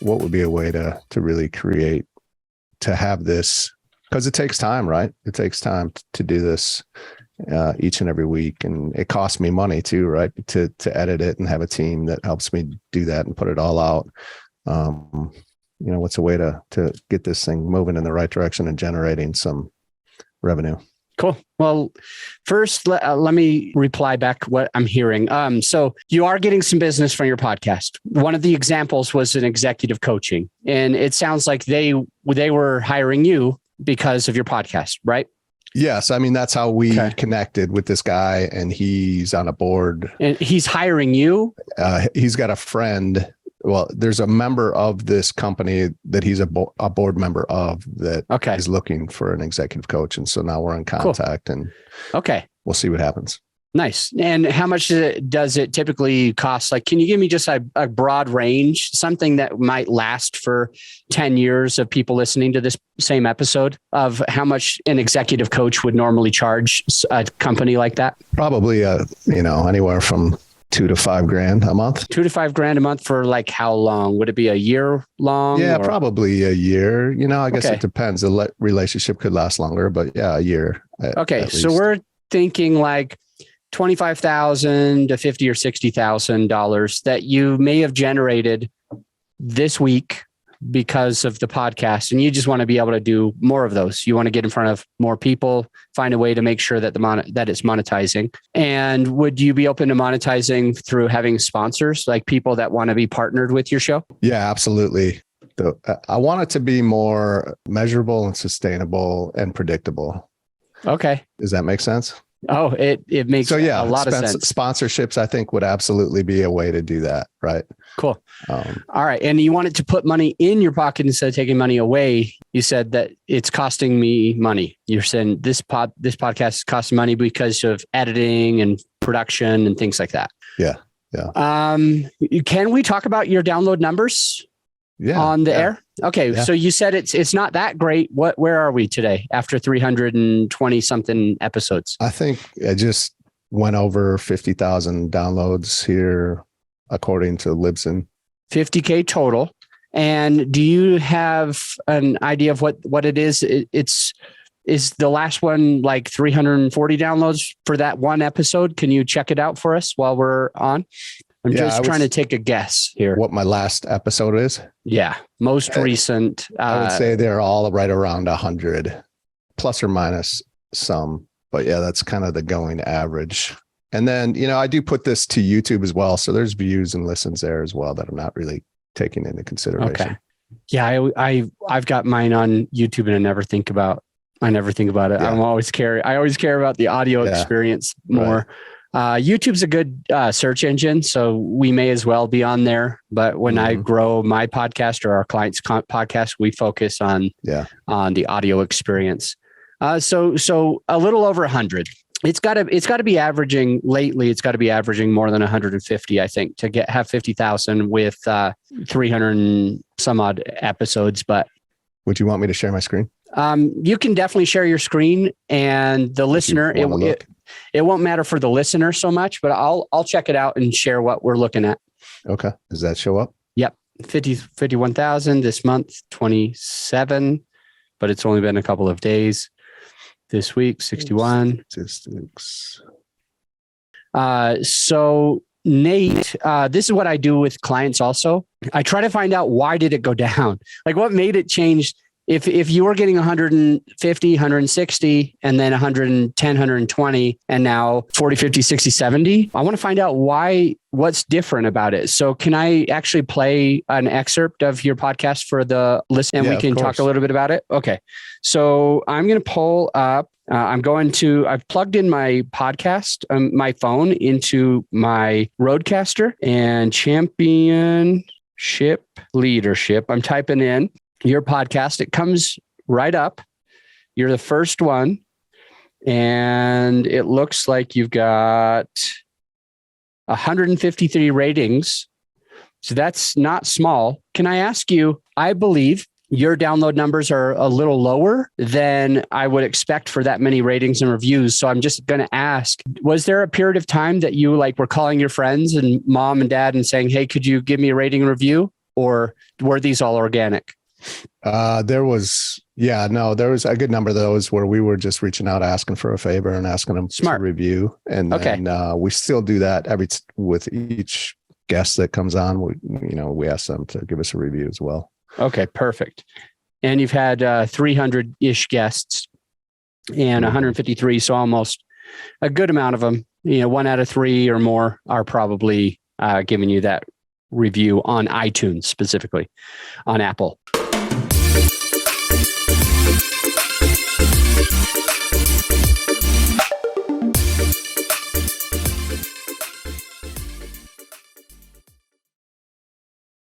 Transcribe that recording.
what would be a way to really create, to have this, because it takes time, right? It takes time to do this each and every week. And it costs me money too, right? To edit it and have a team that helps me do that and put it all out. What's a way to get this thing moving in the right direction and generating some revenue? Cool. Well, first, let me reply back what I'm hearing. So you are getting some business from your podcast. One of the examples was an executive coaching, and it sounds like they were hiring you because of your podcast, right? Yes. I mean, that's how we connected with this guy, and he's on a board. And he's hiring you? He's got a friend. Well, there's a member of this company that he's a board member of that is looking for an executive coach. And so now we're in contact and we'll see what happens. Nice. And how much does it typically cost? Like, can you give me just a broad range, something that might last for 10 years of people listening to this same episode, of how much an executive coach would normally charge a company like that? Probably, anywhere from $2,000 to $5,000 a month. $2,000 to $5,000 a month for like how long? Would it be a year long? Yeah, probably a year. I guess it depends. The relationship could last longer, but yeah, a year. So we're thinking like $25,000 to $50,000 or $60,000 that you may have generated this week because of the podcast, and you just want to be able to do more of those. You want to get in front of more people, find a way to make sure that that it's monetizing. And would you be open to monetizing through having sponsors, like people that want to be partnered with your show? Yeah, absolutely. I want it to be more measurable and sustainable and predictable. Okay. Does that make sense? Oh, it makes a lot of sense. Sponsorships, I think, would absolutely be a way to do that. Right. Cool. All right. And you wanted to put money in your pocket instead of taking money away. You said that it's costing me money. You're saying this podcast is costing money because of editing and production and things like that. Yeah. Yeah. Can we talk about your download numbers? On the air? Okay. Yeah. So you said it's not that great. Where are we today after 320 something episodes? I think I just went over 50,000 downloads here, according to Libsyn. 50K total. And do you have an idea of what it is? Is the last one like 340 downloads for that one episode? Can you check it out for us while we're on? I'm just trying to take a guess here. What my last episode is? Yeah. Most recent. I would say they're all right around 100, plus or minus some. But yeah, that's kind of the going average. And then, I do put this to YouTube as well. So there's views and listens there as well that I'm not really taking into consideration. Okay. Yeah. I've got mine on YouTube and I never think about it. Yeah. I always care about the audio experience more. Right. YouTube's a good search engine, so we may as well be on there. But when I grow my podcast or our clients' podcast, we focus on the audio experience. So a little over 100. It's got to be averaging lately. It's got to be averaging more than 150, I think, to have 50,000 with 300 and some odd episodes. But would you want me to share my screen? You can definitely share your screen, and the listener. It won't matter for the listener so much, but I'll check it out and share what we're looking at. Okay. Does that show up? Yep. 51,000 this month, 27, but it's only been a couple of days. This week, 61. Statistics. So Nate, this is what I do with clients also. I try to find out, why did it go down? Like, what made it change? If you were getting 150, 160, and then 110, 120, and now 40, 50, 60, 70, I want to find out what's different about it. So can I actually play an excerpt of your podcast for the listen, and we can talk a little bit about it? Okay. So I'm going to pull up, I've plugged in my podcast, my phone into my Rodecaster, and championship leadership. I'm typing in your podcast. It comes right up. You're the first one. And it looks like you've got 153 ratings. So that's not small. Can I ask you, I believe your download numbers are a little lower than I would expect for that many ratings and reviews. So I'm just going to ask, was there a period of time that you were calling your friends and mom and dad and saying, hey, could you give me a rating and review? or were these all organic? There was a good number of those where we were just reaching out, asking for a favor and asking them Smart. to review. And then we still do that with each guest that comes on. We ask them to give us a review as well. Okay, perfect. And you've had 300-ish guests and 153, so almost a good amount of them. 1 out of 3 or more are probably giving you that review on iTunes, specifically on Apple.